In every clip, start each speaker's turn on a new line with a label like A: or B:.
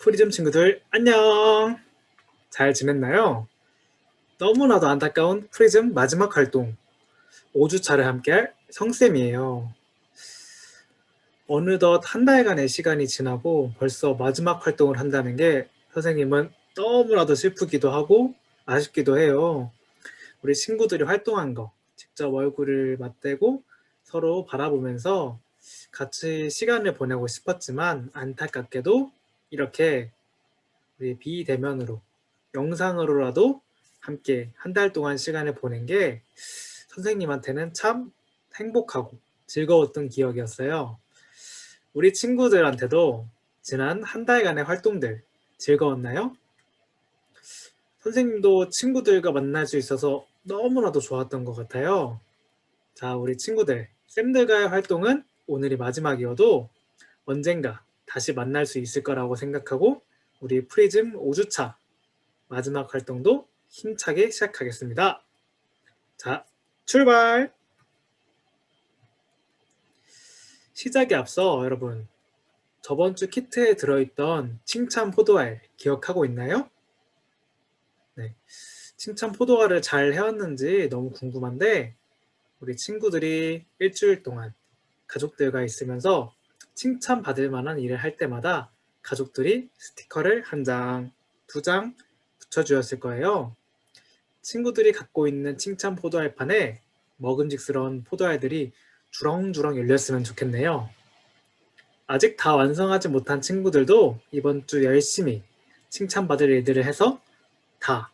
A: 프리즘 친구들 안녕! 잘 지냈나요? 너무나도 안타까운 프리즘 마지막 활동 5주차를 함께할 성쌤이에요. 어느덧 한 달간의 시간이 지나고 벌써 마지막 활동을 한다는 게 선생님은 너무나도 슬프기도 하고 아쉽기도 해요. 우리 친구들이 활동한 거 직접 얼굴을 맞대고 서로 바라보면서 같이 시간을 보내고 싶었지만 안타깝게도 이렇게 우리 비대면으로 영상으로라도 함께 한 달 동안 시간을 보낸 게 선생님한테는 참 행복하고 즐거웠던 기억이었어요. 우리 친구들한테도 지난 한 달간의 활동들 즐거웠나요? 선생님도 친구들과 만날 수 있어서 너무나도 좋았던 것 같아요. 자, 우리 친구들, 쌤들과의 활동은 오늘이 마지막이어도 언젠가 다시 만날 수 있을 거라고 생각하고 우리 프리즘 5주차 마지막 활동도 힘차게 시작하겠습니다. 자, 출발! 시작에 앞서 여러분, 저번 주 키트에 들어있던 칭찬 포도알 기억하고 있나요? 네, 칭찬 포도알을 잘 해왔는지 너무 궁금한데 우리 친구들이 일주일 동안 가족들과 있으면서 칭찬받을 만한 일을 할 때마다 가족들이 스티커를 한 장, 두 장 붙여주었을 거예요. 친구들이 갖고 있는 칭찬 포도알판에 먹음직스러운 포도알들이 주렁주렁 열렸으면 좋겠네요. 아직 다 완성하지 못한 친구들도 이번 주 열심히 칭찬받을 일들을 해서 다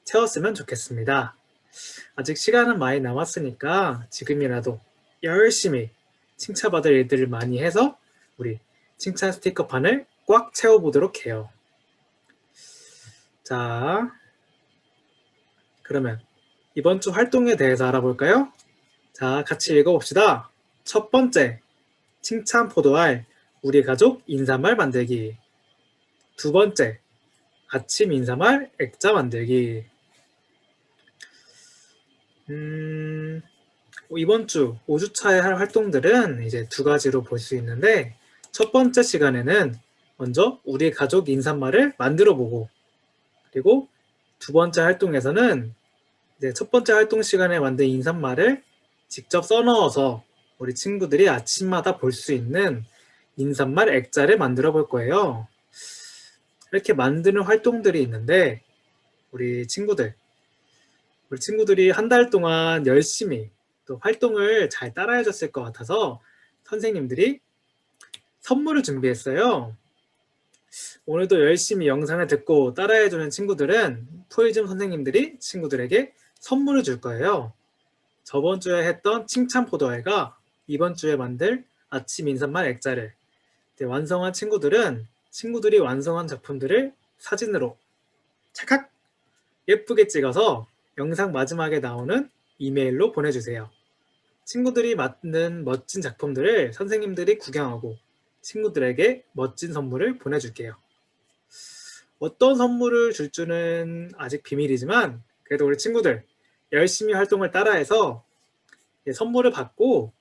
A: 채웠으면 좋겠습니다. 아직 시간은 많이 남았으니까 지금이라도 열심히 칭찬받을 일들을 많이 해서 우리 칭찬 스티커판을 꽉 채워보도록 해요. 자, 그러면 이번 주 활동에 대해서 알아볼까요? 자, 같이 읽어봅시다. 첫 번째, 칭찬 포도알 우리 가족 인사말 만들기. 두 번째, 아침 인사말 액자 만들기. 이번 주 5주차에 할 활동들은 이제 두 가지로 볼 수 있는데 첫 번째 시간에는 먼저 우리 가족 인사말을 만들어 보고 그리고 두 번째 활동에서는 이제 첫 번째 활동 시간에 만든 인사말을 직접 써넣어서 우리 친구들이 아침마다 볼 수 있는 인사말 액자를 만들어 볼 거예요. 이렇게 만드는 활동들이 있는데 우리 친구들이 한 달 동안 열심히 또 활동을 잘 따라해 줬을 것 같아서 선생님들이 선물을 준비했어요. 오늘도 열심히 영상을 듣고 따라해 주는 친구들은 프리즘 선생님들이 친구들에게 선물을 줄 거예요. 저번 주에 했던 칭찬 포도알과 이번 주에 만들 아침 인사말 액자를 완성한 친구들은 친구들이 완성한 작품들을 사진으로 찰칵 예쁘게 찍어서 영상 마지막에 나오는 이메일로 보내주세요. 친구들이 만든 멋진 작품들을 선생님들이 구경하고 친구들에게 멋진 선물을 보내줄게요. 어떤 선물을 줄지는 아직 비밀이지만 그래도 우리 친구들 열심히 활동을 따라해서 선물을 받고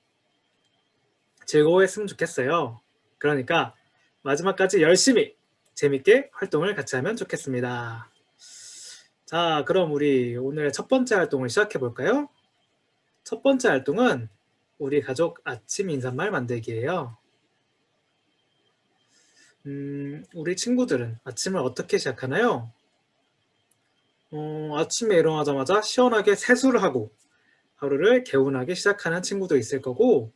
A: 즐거워했으면 좋겠어요. 그러니까 마지막까지 열심히 재밌게 활동을 같이 하면 좋겠습니다. 자, 그럼 우리 오늘 첫 번째 활동을 시작해 볼까요? 첫 번째 활동은 우리 가족 아침 인사말 만들기예요. 우리 친구들은 아침을 어떻게 시작하나요? 아침에 일어나자마자 시원하게 세수를 하고 하루를 개운하게 시작하는 친구도 있을 거고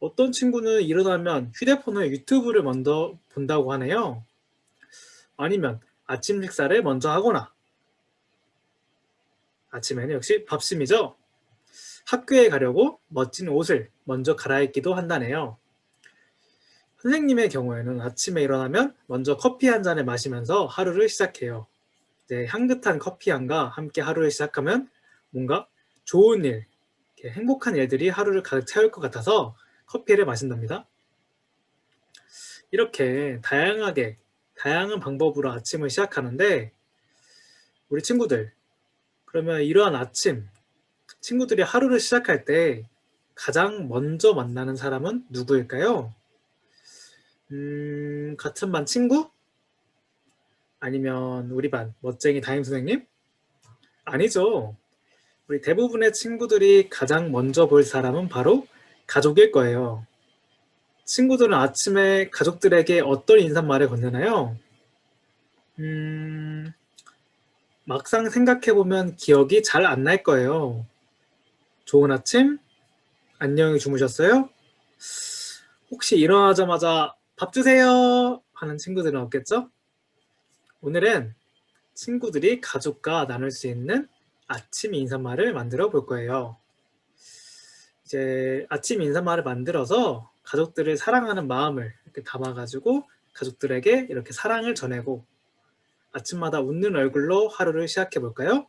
A: 어떤 친구는 일어나면 휴대폰을 유튜브를 먼저 본다고 하네요. 아니면 아침 식사를 먼저 하거나 아침에는 역시 밥심이죠. 학교에 가려고 멋진 옷을 먼저 갈아입기도 한다네요. 선생님의 경우에는 아침에 일어나면 먼저 커피 한 잔을 마시면서 하루를 시작해요. 향긋한 커피 향과 함께 하루를 시작하면 뭔가 좋은 일, 행복한 일들이 하루를 가득 채울 것 같아서 커피를 마신답니다. 이렇게 다양한 방법으로 아침을 시작하는데 우리 친구들, 그러면 이러한 아침, 친구들이 하루를 시작할 때 가장 먼저 만나는 사람은 누구일까요? 같은 반 친구? 아니면 우리 반 멋쟁이 담임 선생님? 아니죠. 우리 대부분의 친구들이 가장 먼저 볼 사람은 바로 가족일 거예요. 친구들은 아침에 가족들에게 어떤 인사말을 건네나요? 막상 생각해보면 기억이 잘 안 날 거예요. 좋은 아침? 안녕히 주무셨어요? 혹시 일어나자마자 밥 주세요 하는 친구들은 없겠죠? 오늘은 친구들이 가족과 나눌 수 있는 아침 인사말을 만들어 볼 거예요. 이제 아침 인사말을 만들어서 가족들을 사랑하는 마음을 이렇게 담아가지고 가족들에게 이렇게 사랑을 전하고 아침마다 웃는 얼굴로 하루를 시작해 볼까요?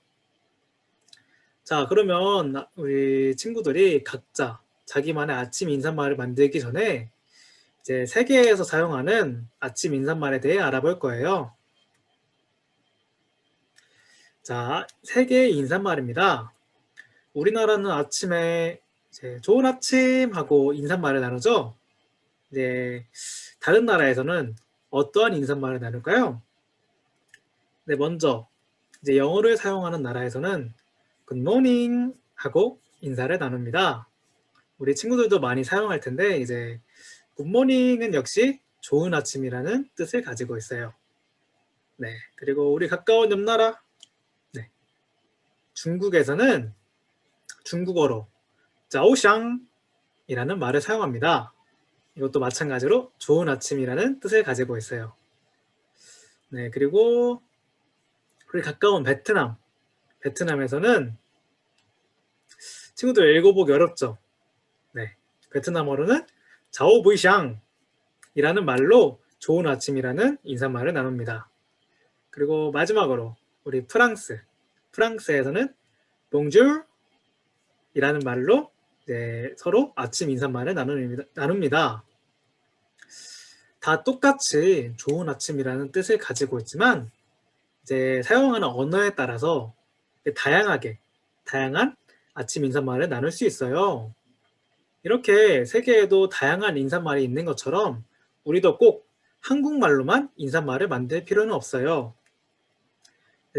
A: 자, 그러면 우리 친구들이 각자 자기만의 아침 인사말을 만들기 전에 이제 세계에서 사용하는 아침 인사말에 대해 알아볼 거예요. 자, 세계의 인사말입니다. 우리나라는 아침에 이제 좋은 아침 하고 인사말을 나누죠. 이제 다른 나라에서는 어떠한 인사말을 나눌까요? 네, 먼저 이제 영어를 사용하는 나라에서는 Good morning 하고 인사를 나눕니다. 우리 친구들도 많이 사용할 텐데 이제 Good morning은 역시 좋은 아침이라는 뜻을 가지고 있어요. 네, 그리고 우리 가까운 옆나라 네, 중국에서는 중국어로 자오샹이라는 말을 사용합니다. 이것도 마찬가지로 좋은 아침이라는 뜻을 가지고 있어요. 네, 그리고 우리 가까운 베트남에서는 친구들 읽어보기 어렵죠? 네, 베트남어로는 자오부이샹이라는 말로 좋은 아침이라는 인사말을 나눕니다. 그리고 마지막으로 우리 프랑스에서는 봉주르 이라는 말로 이제 서로 아침 인사말을 나눕니다. 다 똑같이 좋은 아침이라는 뜻을 가지고 있지만 이제 사용하는 언어에 따라서 다양한 아침 인사말을 나눌 수 있어요. 이렇게 세계에도 다양한 인사말이 있는 것처럼 우리도 꼭 한국말로만 인사말을 만들 필요는 없어요.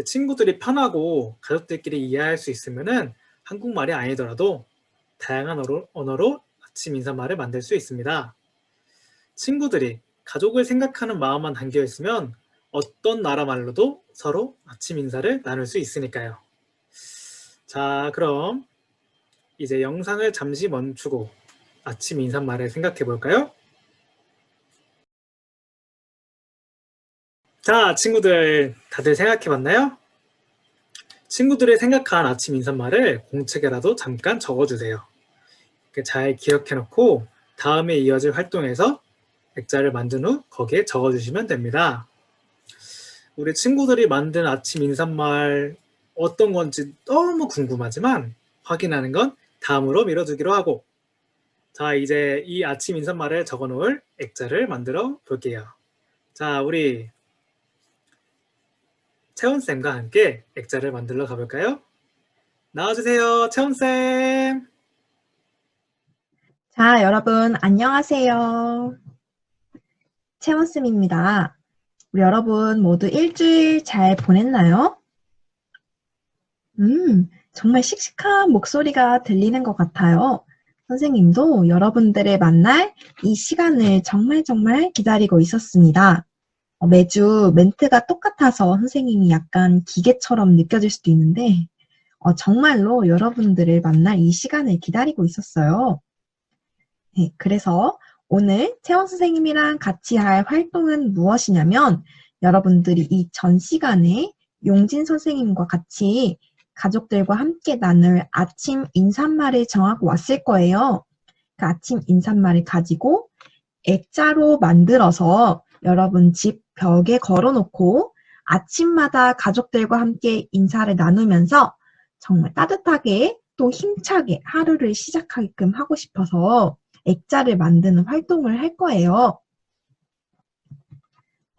A: 친구들이 편하고 가족들끼리 이해할 수 있으면은 한국말이 아니더라도 다양한 언어로 아침 인사말을 만들 수 있습니다. 친구들이 가족을 생각하는 마음만 담겨 있으면 어떤 나라 말로도 서로 아침 인사를 나눌 수 있으니까요. 자, 그럼 이제 영상을 잠시 멈추고 아침 인사말을 생각해 볼까요? 자, 친구들 다들 생각해 봤나요? 친구들이 생각한 아침 인사말을 공책에라도 잠깐 적어주세요. 잘 기억해 놓고 다음에 이어질 활동에서 액자를 만든 후 거기에 적어주시면 됩니다. 우리 친구들이 만든 아침 인사말 어떤 건지 너무 궁금하지만 확인하는 건 다음으로 미뤄두기로 하고 자, 이제 이 아침 인사말을 적어 놓을 액자를 만들어 볼게요. 자, 우리 채원쌤과 함께 액자를 만들러 가볼까요? 나와주세요, 채원쌤.
B: 자, 여러분, 안녕하세요. 채원쌤입니다. 우리 여러분 모두 일주일 잘 보냈나요? 정말 씩씩한 목소리가 들리는 것 같아요. 선생님도 여러분들을 만날 이 시간을 정말 기다리고 있었습니다. 매주 멘트가 똑같아서 선생님이 약간 기계처럼 느껴질 수도 있는데, 정말로 여러분들을 만날 이 시간을 기다리고 있었어요. 네, 그래서 오늘 채원 선생님이랑 같이 할 활동은 무엇이냐면 여러분들이 이 전 시간에 용진 선생님과 같이 가족들과 함께 나눌 아침 인사말을 정하고 왔을 거예요. 그 아침 인사말을 가지고 액자로 만들어서 여러분 집 벽에 걸어놓고 아침마다 가족들과 함께 인사를 나누면서 정말 따뜻하게 또 힘차게 하루를 시작하게끔 하고 싶어서 액자를 만드는 활동을 할 거예요.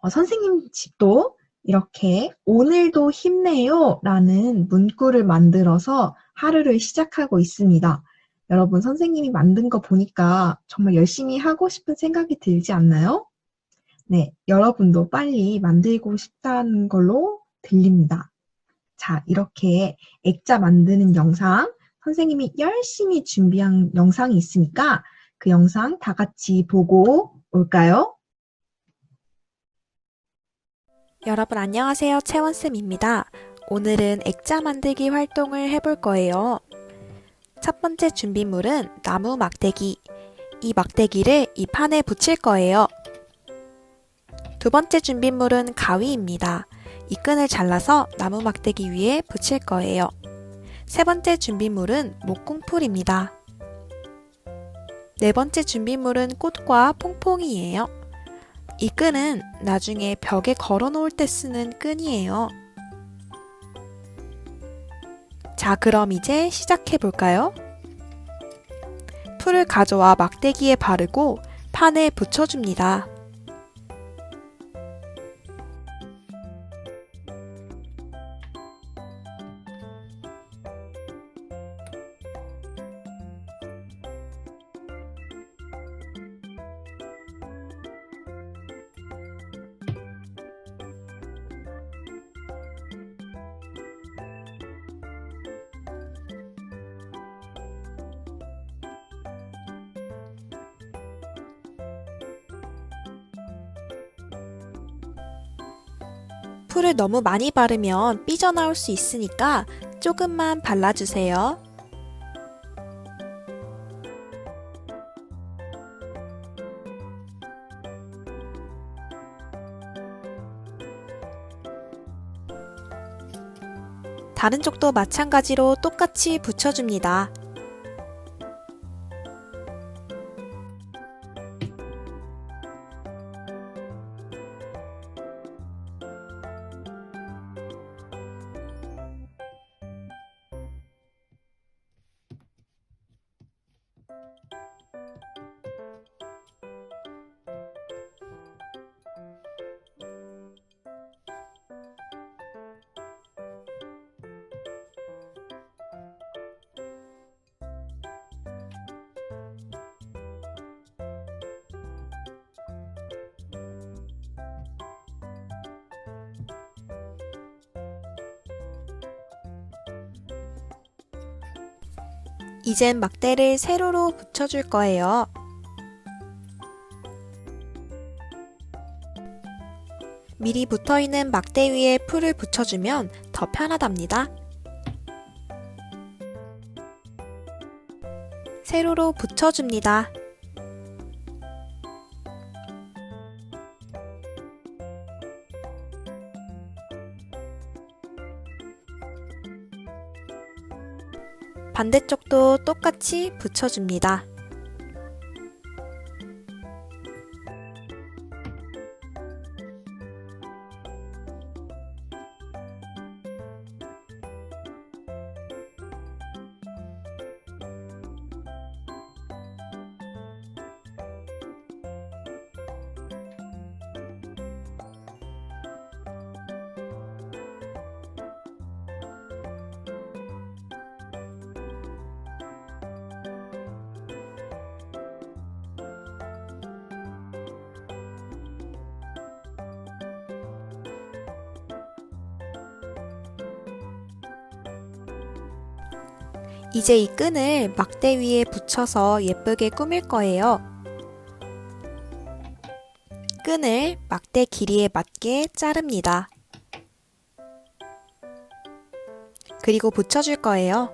B: 선생님 집도 이렇게 오늘도 힘내요 라는 문구를 만들어서 하루를 시작하고 있습니다. 여러분 선생님이 만든 거 보니까 정말 열심히 하고 싶은 생각이 들지 않나요? 네, 여러분도 빨리 만들고 싶다는 걸로 들립니다. 자, 이렇게 액자 만드는 영상, 선생님이 열심히 준비한 영상이 있으니까 그 영상 다 같이 보고 올까요?
C: 여러분 안녕하세요. 채원쌤입니다. 오늘은 액자 만들기 활동을 해볼 거예요. 첫 번째 준비물은 나무 막대기. 이 막대기를 이 판에 붙일 거예요. 두 번째 준비물은 가위입니다. 이 끈을 잘라서 나무 막대기 위에 붙일 거예요. 세 번째 준비물은 목공풀입니다. 네 번째 준비물은 꽃과 퐁퐁이에요. 이 끈은 나중에 벽에 걸어 놓을 때 쓰는 끈이에요. 자, 그럼 이제 시작해 볼까요? 풀을 가져와 막대기에 바르고 판에 붙여줍니다. 풀을 너무 많이 바르면 삐져나올 수 있으니까 조금만 발라주세요. 다른 쪽도 마찬가지로 똑같이 붙여줍니다. 이젠 막대를 세로로 붙여줄 거예요. 미리 붙어있는 막대 위에 풀을 붙여주면 더 편하답니다. 세로로 붙여줍니다. 반대쪽도 똑같이 붙여줍니다. 이제 이 끈을 막대 위에 붙여서 예쁘게 꾸밀 거예요. 끈을 막대 길이에 맞게 자릅니다. 그리고 붙여줄 거예요.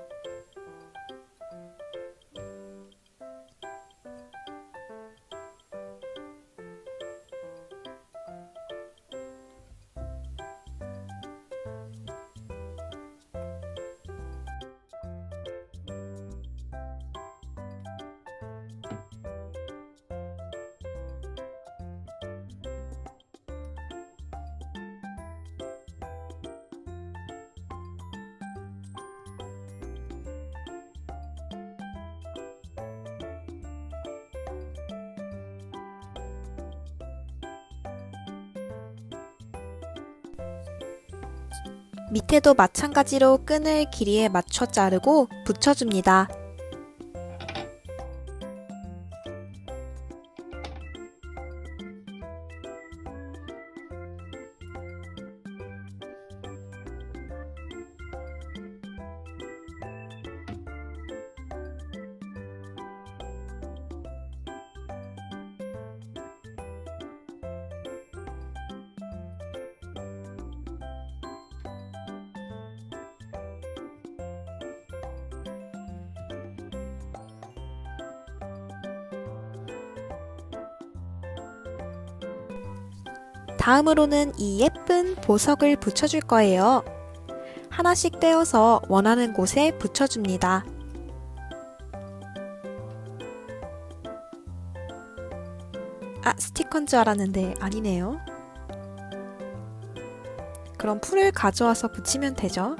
C: 밑에도 마찬가지로 끈을 길이에 맞춰 자르고 붙여줍니다. 다음으로는 이 예쁜 보석을 붙여줄 거예요. 하나씩 떼어서 원하는 곳에 붙여줍니다. 스티커인 줄 알았는데 아니네요. 그럼 풀을 가져와서 붙이면 되죠.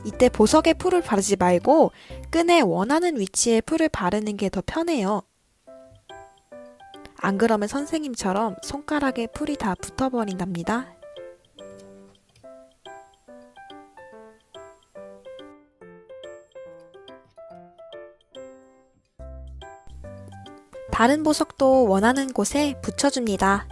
C: 이때 보석에 풀을 바르지 말고 끈에 원하는 위치에 풀을 바르는 게 더 편해요. 안 그러면 선생님처럼 손가락에 풀이 다 붙어버린답니다. 다른 보석도 원하는 곳에 붙여줍니다.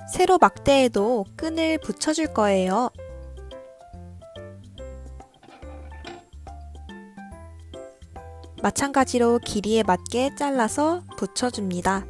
C: 세로 막대에도 끈을 붙여줄 거예요. 마찬가지로 길이에 맞게 잘라서 붙여줍니다.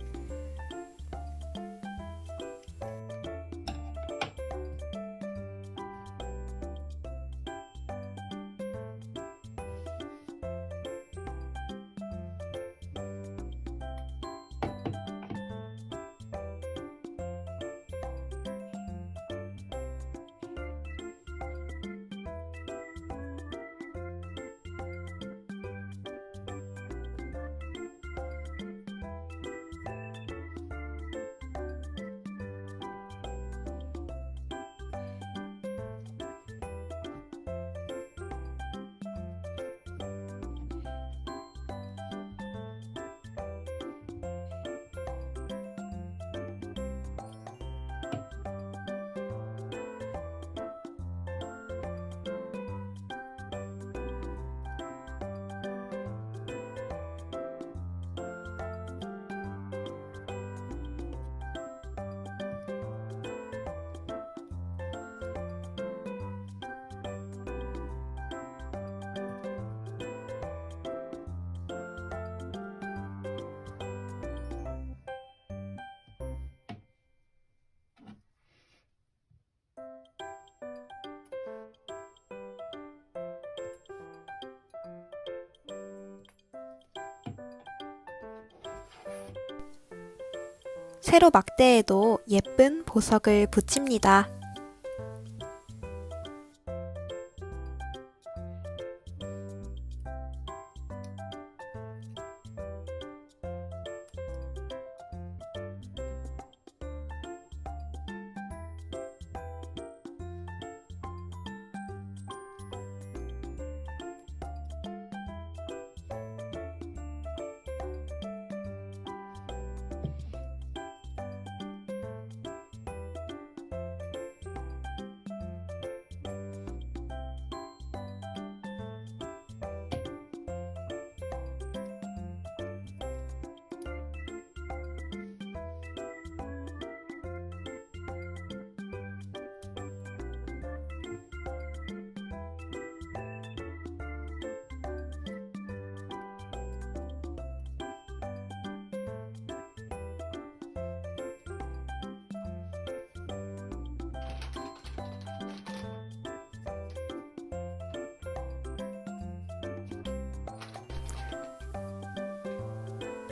C: 세로 막대에도 예쁜 보석을 붙입니다.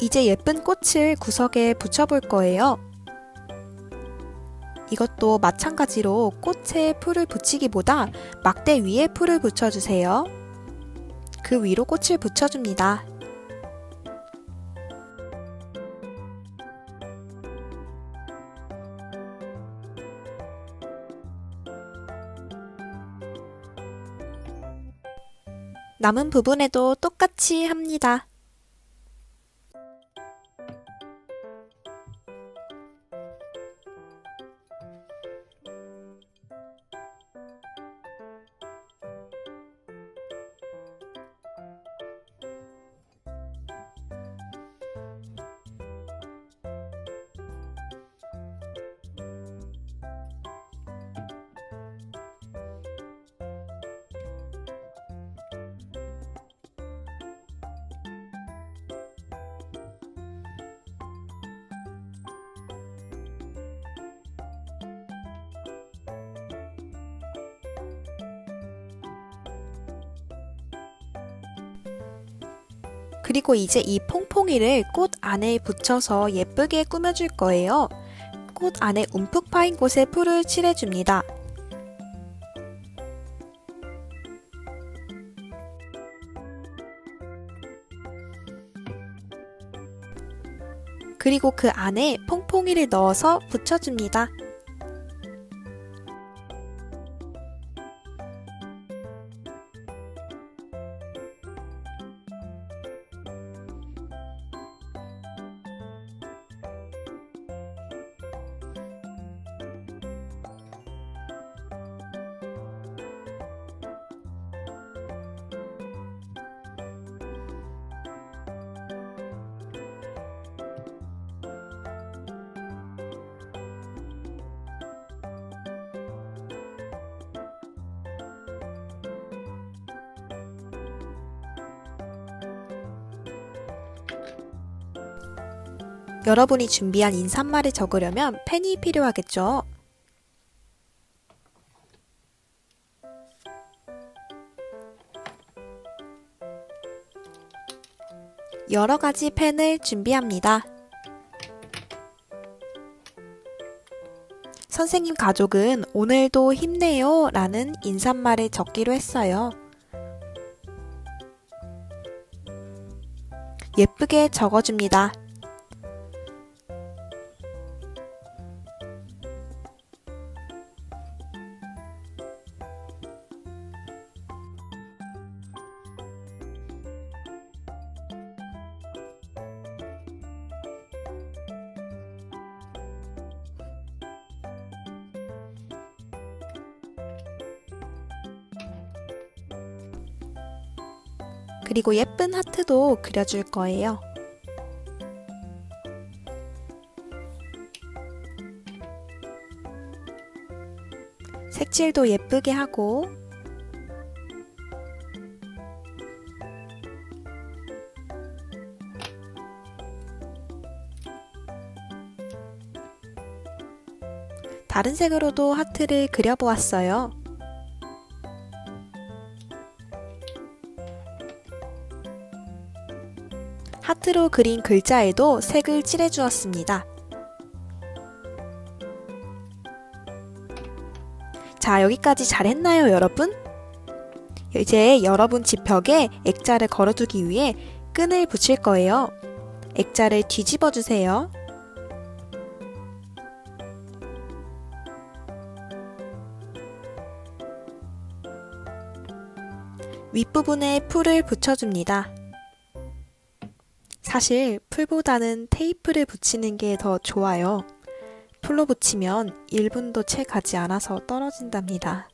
C: 이제 예쁜 꽃을 구석에 붙여볼 거예요. 이것도 마찬가지로 꽃에 풀을 붙이기보다 막대 위에 풀을 붙여주세요. 그 위로 꽃을 붙여줍니다. 남은 부분에도 똑같이 합니다. 그리고 이제 이 퐁퐁이를 꽃 안에 붙여서 예쁘게 꾸며줄 거예요. 꽃 안에 움푹 파인 곳에 풀을 칠해줍니다. 그리고 그 안에 퐁퐁이를 넣어서 붙여줍니다. 여러분이 준비한 인사말을 적으려면 펜이 필요하겠죠? 여러 가지 펜을 준비합니다. 선생님 가족은 오늘도 힘내요 라는 인사말을 적기로 했어요. 예쁘게 적어줍니다. 그리고 예쁜 하트도 그려줄 거예요. 색칠도 예쁘게 하고 다른 색으로도 하트를 그려보았어요. 하트로 그린 글자에도 색을 칠해주었습니다. 자, 여기까지 잘했나요, 여러분? 이제 여러분 집 벽에 액자를 걸어두기 위해 끈을 붙일 거예요. 액자를 뒤집어 주세요. 윗부분에 풀을 붙여줍니다. 사실 풀보다는 테이프를 붙이는 게 더 좋아요. 풀로 붙이면 1분도 채 가지 않아서 떨어진답니다.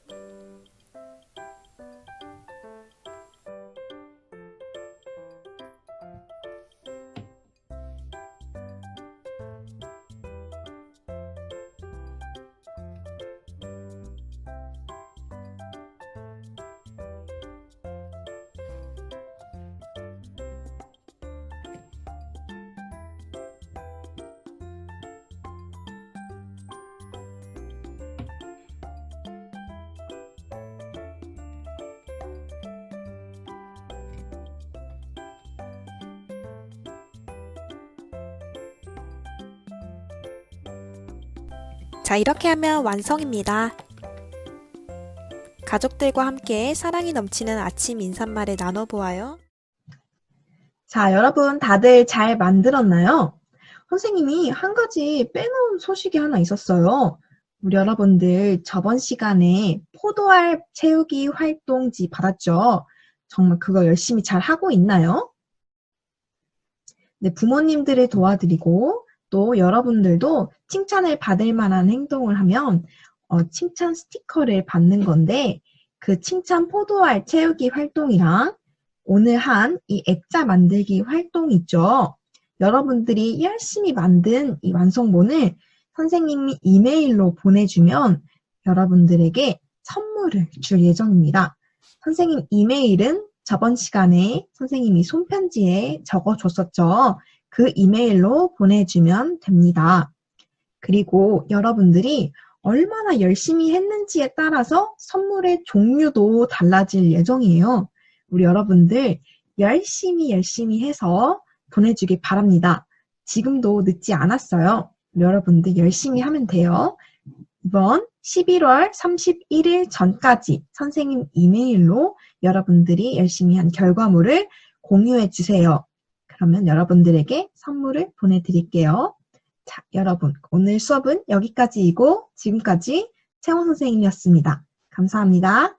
C: 자, 이렇게 하면 완성입니다. 가족들과 함께 사랑이 넘치는 아침 인사말을 나눠보아요.
B: 자, 여러분 다들 잘 만들었나요? 선생님이 한 가지 빼놓은 소식이 하나 있었어요. 우리 여러분들 저번 시간에 포도알 채우기 활동지 받았죠? 정말 그거 열심히 잘 하고 있나요? 네, 부모님들을 도와드리고 또 여러분들도 칭찬을 받을 만한 행동을 하면 칭찬 스티커를 받는 건데 그 칭찬 포도알 채우기 활동이랑 오늘 한 이 액자 만들기 활동 있죠. 여러분들이 열심히 만든 이 완성본을 선생님이 이메일로 보내주면 여러분들에게 선물을 줄 예정입니다. 선생님 이메일은 저번 시간에 선생님이 손편지에 적어줬었죠. 그 이메일로 보내주면 됩니다. 그리고 여러분들이 얼마나 열심히 했는지에 따라서 선물의 종류도 달라질 예정이에요. 우리 여러분들 열심히 해서 보내주길 바랍니다. 지금도 늦지 않았어요. 우리 여러분들 열심히 하면 돼요. 이번 11월 31일 전까지 선생님 이메일로 여러분들이 열심히 한 결과물을 공유해 주세요. 그러면 여러분들에게 선물을 보내드릴게요. 자, 여러분 오늘 수업은 여기까지이고 지금까지 채원 선생님이었습니다. 감사합니다.